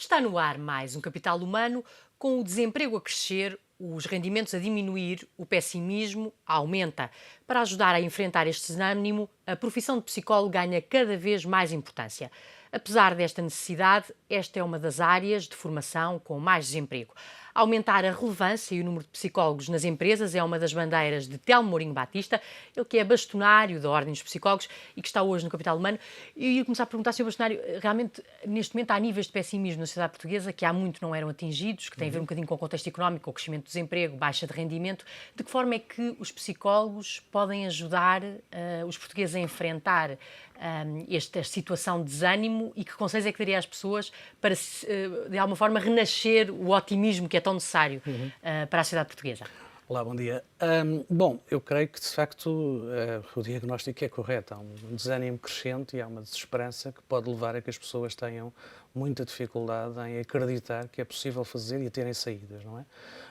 Está no ar mais um Capital Humano, com o desemprego a crescer, os rendimentos a diminuir, o pessimismo aumenta. Para ajudar a enfrentar este desânimo, a profissão de psicólogo ganha cada vez mais importância. Apesar desta necessidade, esta é uma das áreas de formação com mais desemprego. Aumentar a relevância e o número de psicólogos nas empresas é uma das bandeiras de Telmo Mourinho Batista, ele que é bastonário da Ordem dos Psicólogos e que está hoje no Capital Humano. E ia começar a perguntar, Sr. Bastonário, realmente, neste momento há níveis de pessimismo na sociedade portuguesa que há muito não eram atingidos, que têm a ver um bocadinho com o contexto económico, com o crescimento do desemprego, baixa de rendimento. De que forma é que os psicólogos podem ajudar os portugueses a enfrentar esta situação de desânimo e que conselhos é que daria às pessoas para, de alguma forma, renascer o otimismo que é tão necessário para a sociedade portuguesa? Olá, bom dia. Bom, eu creio que, de facto, o diagnóstico é correto. Há um desânimo crescente e há uma desesperança que pode levar a que as pessoas tenham muita dificuldade em acreditar que é possível fazer e terem saídas, não é?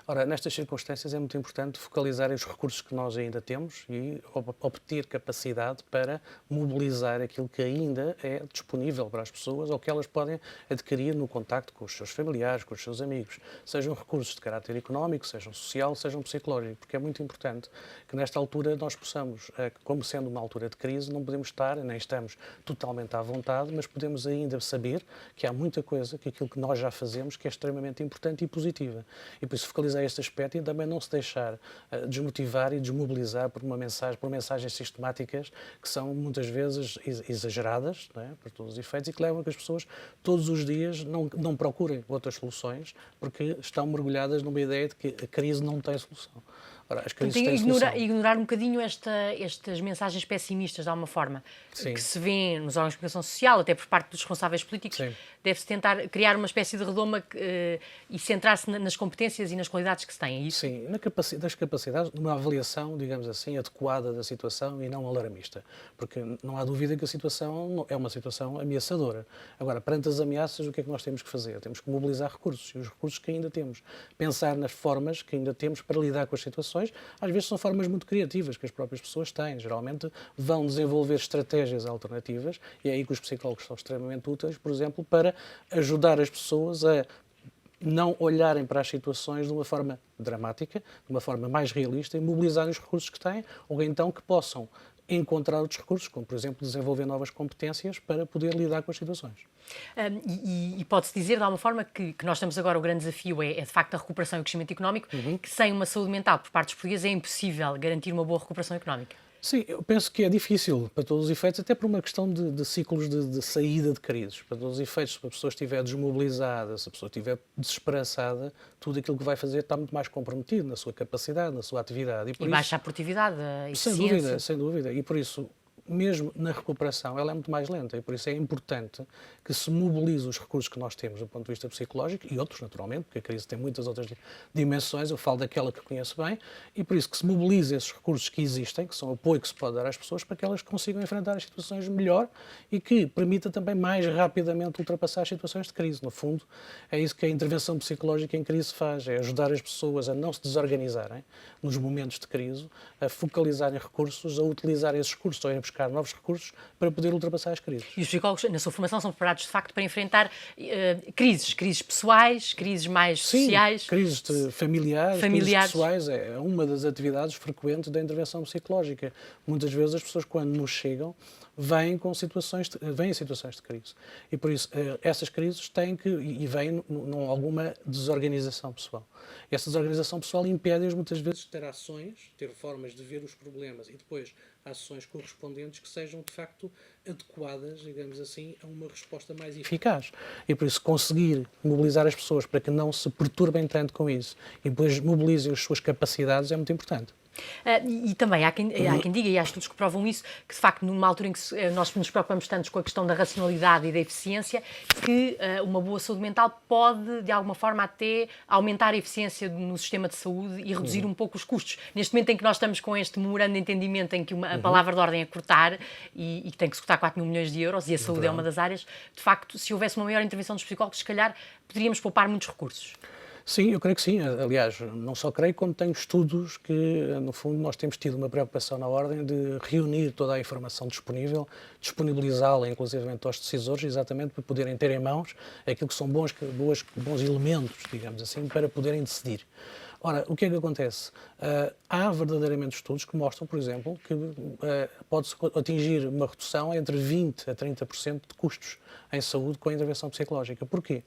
Ora, nestas circunstâncias é muito importante focalizar os recursos que nós ainda temos e obter capacidade para mobilizar aquilo que ainda é disponível para as pessoas ou que elas podem adquirir no contacto com os seus familiares, com os seus amigos, sejam recursos de caráter económico, sejam social, sejam psicológico, porque é muito importante que nesta altura nós possamos, como sendo uma altura de crise, não podemos estar, nem estamos totalmente à vontade, mas podemos ainda saber que há muita coisa, que aquilo que nós já fazemos, que é extremamente importante e positiva. E por isso focalizar este aspecto e também não se deixar desmotivar e desmobilizar por mensagens sistemáticas que são muitas vezes exageradas, não é? Por todos os efeitos, e que levam a que as pessoas todos os dias não procurem outras soluções porque estão mergulhadas numa ideia de que a crise não tem solução. Ora, as crises têm solução. Ignorar um bocadinho estas mensagens pessimistas, de alguma forma, Sim. que se vê nos órgãos de comunicação social, até por parte dos responsáveis políticos. Sim. Deve-se tentar criar uma espécie de redoma e centrar-se nas competências e nas qualidades que se têm, é isso? Sim, das capacidades, numa avaliação, digamos assim, adequada da situação e não alarmista. Porque não há dúvida que a situação é uma situação ameaçadora. Agora, perante as ameaças, o que é que nós temos que fazer? Temos que mobilizar recursos, e os recursos que ainda temos. Pensar nas formas que ainda temos para lidar com as situações. Às vezes são formas muito criativas que as próprias pessoas têm. Geralmente vão desenvolver estratégias alternativas, e é aí que os psicólogos são extremamente úteis, por exemplo, para ajudar as pessoas a não olharem para as situações de uma forma dramática, de uma forma mais realista e mobilizarem os recursos que têm, ou então que possam encontrar outros recursos, como, por exemplo, desenvolver novas competências para poder lidar com as situações. E pode-se dizer, de alguma forma, que nós estamos agora, o grande desafio é de facto a recuperação e o crescimento económico, que sem uma saúde mental por parte dos portugueses é impossível garantir uma boa recuperação económica. Sim, eu penso que é difícil para todos os efeitos, até por uma questão de ciclos de saída de crises. Para todos os efeitos, se a pessoa estiver desmobilizada, se a pessoa estiver desesperançada, tudo aquilo que vai fazer está muito mais comprometido na sua capacidade, na sua atividade. E baixa a produtividade, a eficiência. Sem dúvida, sem dúvida. E por isso, mesmo na recuperação, ela é muito mais lenta e por isso é importante que se mobilize os recursos que nós temos do ponto de vista psicológico e outros, naturalmente, porque a crise tem muitas outras dimensões, eu falo daquela que conheço bem, e por isso que se mobilize esses recursos que existem, que são o apoio que se pode dar às pessoas para que elas consigam enfrentar as situações melhor e que permita também mais rapidamente ultrapassar as situações de crise. No fundo, é isso que a intervenção psicológica em crise faz, é ajudar as pessoas a não se desorganizarem nos momentos de crise, a focalizarem recursos, a utilizar esses recursos, ou a buscar novos recursos para poder ultrapassar as crises. E os psicólogos, na sua formação, são preparados, de facto, para enfrentar crises pessoais, crises mais sociais. Sim, crises familiares, crises pessoais, é uma das atividades frequentes da intervenção psicológica. Muitas vezes as pessoas, quando nos chegam, vêm em situações de crise. E por isso, essas crises têm que, e vêm alguma desorganização pessoal. E essa desorganização pessoal impede-as muitas vezes de ter ações, ter formas de ver os problemas e depois ações correspondentes que sejam, de facto, adequadas, digamos assim, a uma resposta mais eficaz. E por isso conseguir mobilizar as pessoas para que não se perturbem tanto com isso e depois mobilizem as suas capacidades é muito importante. E também há quem diga, e há estudos que provam isso, que de facto numa altura em que nós nos preocupamos tanto com a questão da racionalidade e da eficiência, que uma boa saúde mental pode de alguma forma até aumentar a eficiência no sistema de saúde e reduzir um pouco os custos. Neste momento em que nós estamos com este memorando de entendimento em que a palavra de ordem é cortar e que tem que se cortar 4 mil milhões de euros e a saúde é uma das áreas, de facto, se houvesse uma maior intervenção dos psicólogos, se calhar poderíamos poupar muitos recursos. Sim, eu creio que sim. Aliás, não só creio, como tenho estudos que, no fundo, nós temos tido uma preocupação na ordem de reunir toda a informação disponível, disponibilizá-la, inclusive, aos decisores, exatamente para poderem ter em mãos aquilo que são bons elementos, digamos assim, para poderem decidir. Ora, o que é que acontece? Há verdadeiramente estudos que mostram, por exemplo, que pode-se atingir uma redução entre 20% a 30% de custos em saúde com a intervenção psicológica. Porquê?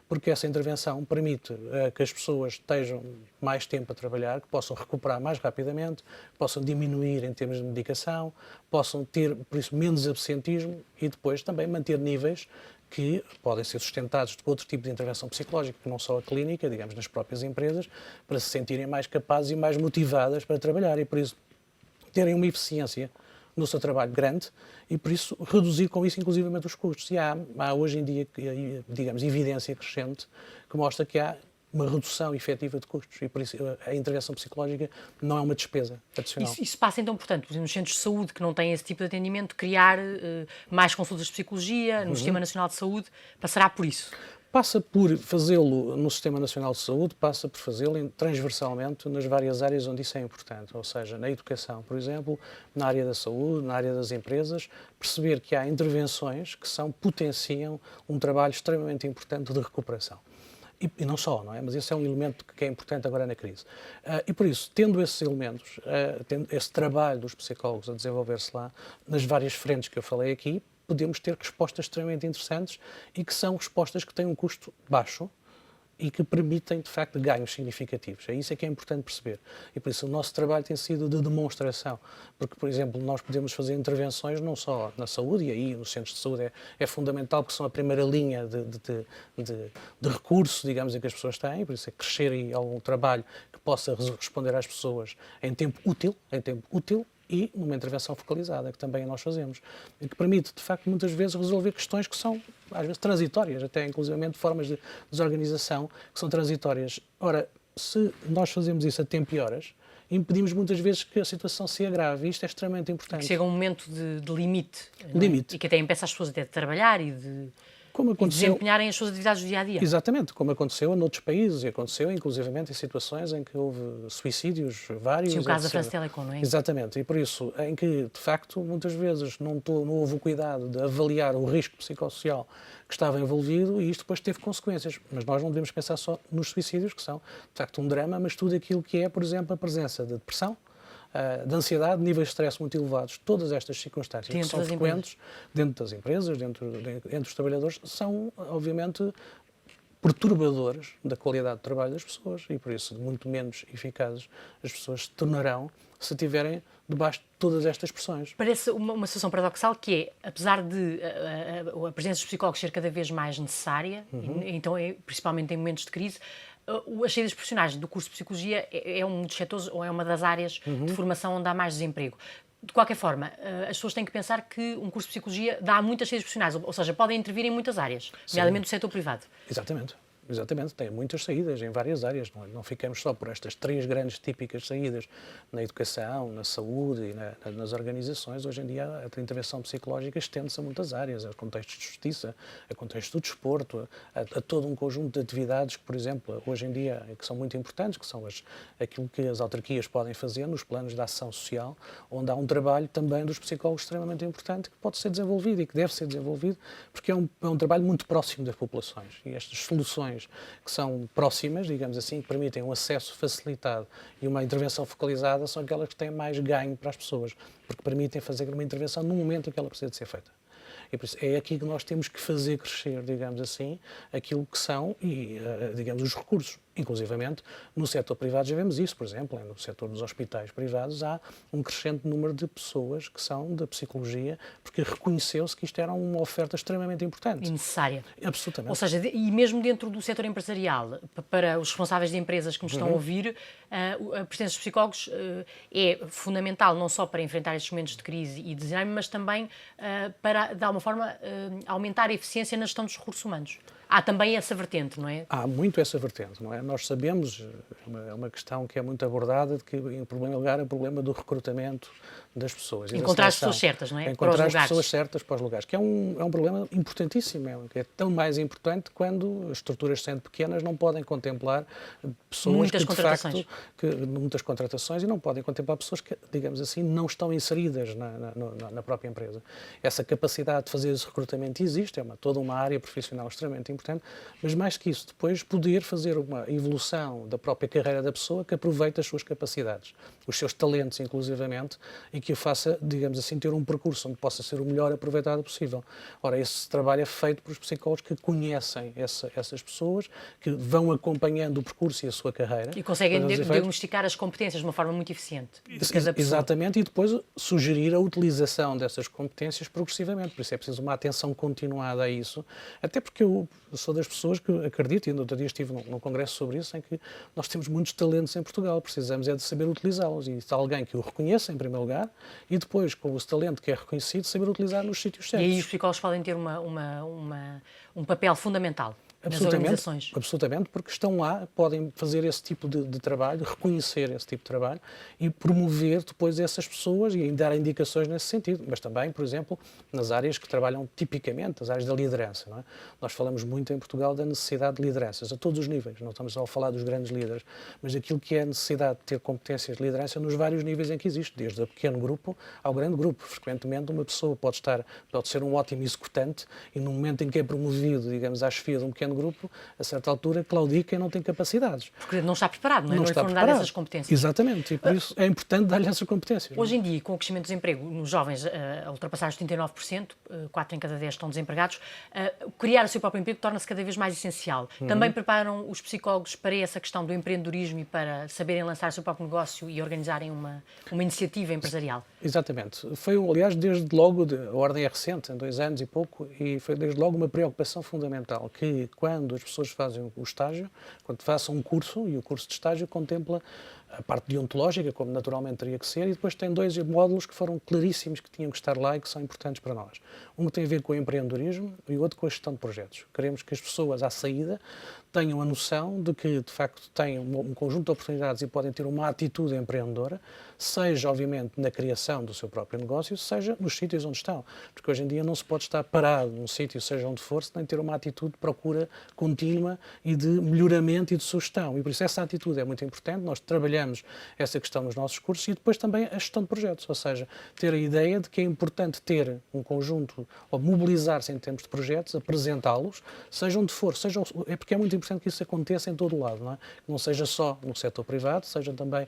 Porque essa intervenção permite que as pessoas estejam mais tempo a trabalhar, que possam recuperar mais rapidamente, que possam diminuir em termos de medicação, possam ter, por isso, menos absentismo e depois também manter níveis que podem ser sustentados por outro tipo de intervenção psicológica, que não só a clínica, digamos, nas próprias empresas, para se sentirem mais capazes e mais motivadas para trabalhar e, por isso, terem uma eficiência no seu trabalho grande e, por isso, reduzir com isso, inclusivamente, os custos. E há hoje em dia, digamos, evidência crescente que mostra que há uma redução efetiva de custos e, por isso, a intervenção psicológica não é uma despesa adicional. Isso passa, então, portanto, nos centros de saúde que não têm esse tipo de atendimento, criar mais consultas de psicologia no Sistema Nacional de Saúde, passará por isso? Passa por fazê-lo no Sistema Nacional de Saúde, passa por fazê-lo transversalmente nas várias áreas onde isso é importante, ou seja, na educação, por exemplo, na área da saúde, na área das empresas, perceber que há intervenções que potenciam um trabalho extremamente importante de recuperação. E não só, não é? Mas esse é um elemento que é importante agora na crise. E por isso, tendo esses elementos, tendo esse trabalho dos psicólogos a desenvolver-se lá, nas várias frentes que eu falei aqui, podemos ter respostas extremamente interessantes e que são respostas que têm um custo baixo e que permitem, de facto, ganhos significativos. É isso que é importante perceber. E por isso o nosso trabalho tem sido de demonstração. Porque, por exemplo, nós podemos fazer intervenções não só na saúde, e aí nos centros de saúde é fundamental, porque são a primeira linha de recurso, digamos, que as pessoas têm, por isso é crescer aí algum trabalho que possa responder às pessoas em tempo útil, e numa intervenção focalizada, que também nós fazemos, e que permite, de facto, muitas vezes resolver questões que são, às vezes, transitórias, até inclusivamente formas de desorganização que são transitórias. Ora, se nós fazemos isso a tempo e horas, impedimos muitas vezes que a situação se agrave, e isto é extremamente importante. Que chega um momento de limite. Limite. E que até impeça as pessoas até de trabalhar e de desempenharem as suas atividades do dia-a-dia. Exatamente, como aconteceu noutros países e aconteceu inclusivamente em situações em que houve suicídios vários. Sim, o caso da France Telecom, não é? Exatamente, e por isso, em que de facto muitas vezes não houve o cuidado de avaliar o risco psicossocial que estava envolvido e isto depois teve consequências. Mas nós não devemos pensar só nos suicídios, que são de facto um drama, mas tudo aquilo que é, por exemplo, a presença de depressão, de ansiedade, níveis de stress muito elevados, todas estas circunstâncias que são frequentes dentro das empresas, entre os trabalhadores, são, obviamente, perturbadoras da qualidade de trabalho das pessoas e, por isso, muito menos eficazes as pessoas se tornarão se estiverem debaixo de todas estas pressões. Parece uma situação paradoxal que é, apesar de a presença dos psicólogos ser cada vez mais necessária, então principalmente em momentos de crise, as saídas profissionais do curso de Psicologia é um dos setores, ou é uma das áreas de formação onde há mais desemprego. De qualquer forma, as pessoas têm que pensar que um curso de Psicologia dá muitas saídas profissionais, ou seja, podem intervir em muitas áreas, nomeadamente no setor privado. Exatamente. Exatamente, tem muitas saídas em várias áreas, não ficamos só por estas três grandes típicas saídas na educação, na saúde e nas organizações. Hoje em dia a intervenção psicológica estende-se a muitas áreas, a contextos de justiça, a contextos do desporto, a todo um conjunto de atividades que, por exemplo, hoje em dia que são muito importantes, que são aquilo que as autarquias podem fazer nos planos de ação social, onde há um trabalho também dos psicólogos extremamente importante que pode ser desenvolvido e que deve ser desenvolvido, porque é um trabalho muito próximo das populações e estas soluções que são próximas, digamos assim, que permitem um acesso facilitado e uma intervenção focalizada são aquelas que têm mais ganho para as pessoas, porque permitem fazer uma intervenção no momento em que ela precisa de ser feita. E por isso é aqui que nós temos que fazer crescer, digamos assim, aquilo que são, digamos, os recursos. Inclusivamente, no setor privado já vemos isso, por exemplo, no setor dos hospitais privados há um crescente número de pessoas que são da psicologia, porque reconheceu-se que isto era uma oferta extremamente importante. E necessária. Absolutamente. Ou seja, e mesmo dentro do setor empresarial, para os responsáveis de empresas que nos estão a ouvir, a presença dos psicólogos é fundamental não só para enfrentar estes momentos de crise e desânimo, mas também para, de alguma forma, aumentar a eficiência na gestão dos recursos humanos. há também essa vertente, não é? Há muito essa vertente, não é? Nós sabemos, é uma questão que é muito abordada, de que, em primeiro lugar, é o problema do recrutamento das pessoas. Encontrar as pessoas certas, não é? Encontrar as pessoas certas para os lugares, que é um problema importantíssimo, é tão mais importante quando as estruturas, sendo pequenas, não podem contemplar pessoas muitas que, de facto, muitas contratações, e não podem contemplar pessoas que, digamos assim, não estão inseridas na própria empresa. Essa capacidade de fazer esse recrutamento existe, toda uma área profissional extremamente importante, mas mais que isso, depois poder fazer uma evolução da própria carreira da pessoa que aproveite as suas capacidades, os seus talentos, inclusivamente, e que o faça, digamos assim, ter um percurso onde possa ser o melhor aproveitado possível. Ora, esse trabalho é feito por psicólogos que conhecem essas pessoas, que vão acompanhando o percurso e a sua carreira. E conseguem diagnosticar as competências de uma forma muito eficiente de cada pessoa. Exatamente, e depois sugerir a utilização dessas competências progressivamente. Por isso é preciso uma atenção continuada a isso, até porque eu sou das pessoas que acredito, e no outro dia estive num congresso sobre isso, em que nós temos muitos talentos em Portugal, precisamos é de saber utilizá-los, e se alguém que o reconheça, em primeiro lugar, e depois, com o talento que é reconhecido, saber utilizar nos sítios certos. E aí os psicólogos podem ter um papel fundamental nas organizações. Absolutamente, porque estão lá, podem fazer esse tipo de trabalho, reconhecer esse tipo de trabalho e promover depois essas pessoas e dar indicações nesse sentido. Mas também, por exemplo, nas áreas que trabalham tipicamente, as áreas da liderança. Não é? Nós falamos muito em Portugal da necessidade de lideranças a todos os níveis, não estamos só a falar dos grandes líderes, mas daquilo que é a necessidade de ter competências de liderança nos vários níveis em que existe, desde o pequeno grupo ao grande grupo. Frequentemente uma pessoa pode ser um ótimo executante e no momento em que é promovido, digamos, à chefia de um pequeno grupo, a certa altura claudica e não tem capacidades. Porque não está preparado, não é? Não está foram dadas essas competências. Exatamente, e por isso é importante dar-lhe essas competências. Hoje em dia, com o crescimento do desemprego, nos jovens a ultrapassar os 39%, 4 em cada 10 estão desempregados, criar o seu próprio emprego torna-se cada vez mais essencial. Também preparam os psicólogos para essa questão do empreendedorismo e para saberem lançar o seu próprio negócio e organizarem uma iniciativa empresarial? Exatamente. Foi, aliás, desde logo, a ordem é recente, em 2 anos e pouco, e foi desde logo uma preocupação fundamental, que quando as pessoas fazem o estágio, quando façam um curso, e o curso de estágio contempla a parte deontológica, como naturalmente teria que ser, e depois tem 2 módulos que foram claríssimos que tinham que estar lá e que são importantes para nós. Um que tem a ver com o empreendedorismo e o outro com a gestão de projetos. Queremos que as pessoas, à saída, tenham a noção de que, de facto, têm um conjunto de oportunidades e podem ter uma atitude empreendedora, seja, obviamente, na criação do seu próprio negócio, seja nos sítios onde estão. Porque hoje em dia não se pode estar parado num sítio, seja onde for, sem ter uma atitude de procura contínua e de melhoramento e de sugestão. E por isso essa atitude é muito importante. Nós trabalhamos essa questão nos nossos cursos e depois também a gestão de projetos, ou seja, ter a ideia de que é importante ter um conjunto, ou mobilizar-se em termos de projetos, apresentá-los, seja onde for, é porque é muito importante que isso aconteça em todo o lado, não é? Que não seja só no setor privado, seja também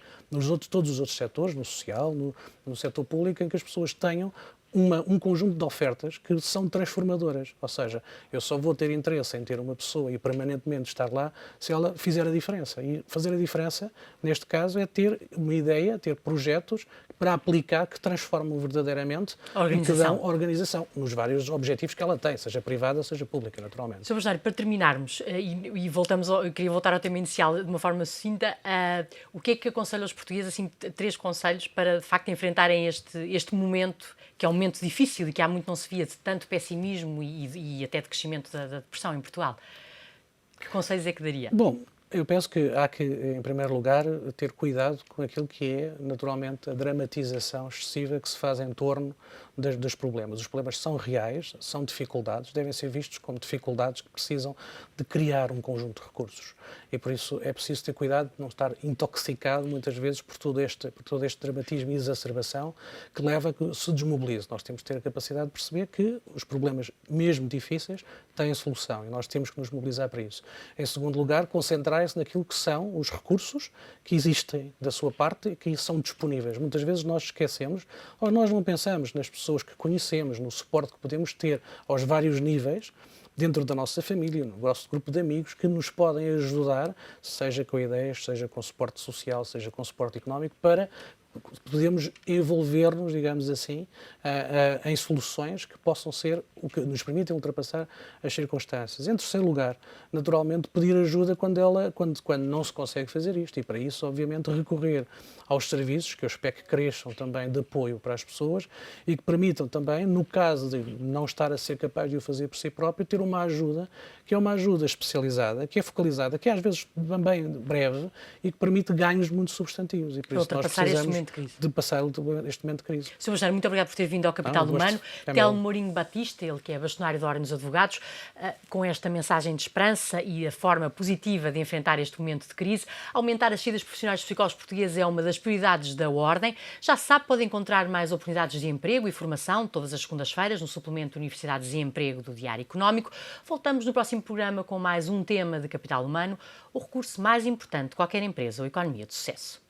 todos os outros setores, no social, no setor público, em que as pessoas tenham um conjunto de ofertas que são transformadoras. Ou seja, eu só vou ter interesse em ter uma pessoa e permanentemente estar lá se ela fizer a diferença. E fazer a diferença, neste caso, é ter uma ideia, ter projetos para aplicar que transformam verdadeiramente e que dão organização nos vários objetivos que ela tem, seja privada, seja pública, naturalmente. Sr. Bastonário, para terminarmos, e eu queria voltar ao tema inicial de uma forma sucinta, o que é que aconselha aos portugueses, assim, 3 conselhos para, de facto, enfrentarem este momento, que é um momento difícil e que há muito não se via, de tanto pessimismo e até de crescimento da depressão em Portugal? Que conselhos é que daria? Bom, eu penso que há que, em primeiro lugar, ter cuidado com aquilo que é, naturalmente, a dramatização excessiva que se faz em torno dos problemas. Os problemas são reais, são dificuldades, devem ser vistos como dificuldades que precisam de criar um conjunto de recursos. E por isso é preciso ter cuidado de não estar intoxicado, muitas vezes, por todo este dramatismo e exacerbação que leva a que se desmobilize. Nós temos que ter a capacidade de perceber que os problemas, mesmo difíceis, têm solução e nós temos que nos mobilizar para isso. Em segundo lugar, concentrar-se naquilo que são os recursos que existem da sua parte e que são disponíveis. Muitas vezes nós esquecemos ou nós não pensamos nas pessoas que conhecemos, no suporte que podemos ter aos vários níveis, dentro da nossa família, no nosso grupo de amigos, que nos podem ajudar, seja com ideias, seja com suporte social, seja com suporte económico, para podemos envolver-nos, digamos assim, em soluções que possam ser o que nos permitem ultrapassar as circunstâncias. Em terceiro lugar, naturalmente, pedir ajuda quando não se consegue fazer isto e, para isso, obviamente, recorrer aos serviços, que eu espero que cresçam também, de apoio para as pessoas e que permitam também, no caso de não estar a ser capaz de o fazer por si próprio, ter uma ajuda, que é uma ajuda especializada, que é focalizada, que é às vezes também breve e que permite ganhos muito substantivos. E por isso nós precisamos de passar este momento de crise. Sr. Bastonário, muito obrigado por ter vindo ao Capital Humano. Telmo Mourinho Batista, ele que é bastonário da Ordem dos Advogados, com esta mensagem de esperança e a forma positiva de enfrentar este momento de crise. Aumentar as saídas profissionais dos psicólogos portugueses é uma das prioridades da Ordem. Já se sabe, pode encontrar mais oportunidades de emprego e formação todas as segundas-feiras no suplemento Universidades e Emprego do Diário Económico. Voltamos no próximo programa com mais um tema de Capital Humano, o recurso mais importante de qualquer empresa ou economia de sucesso.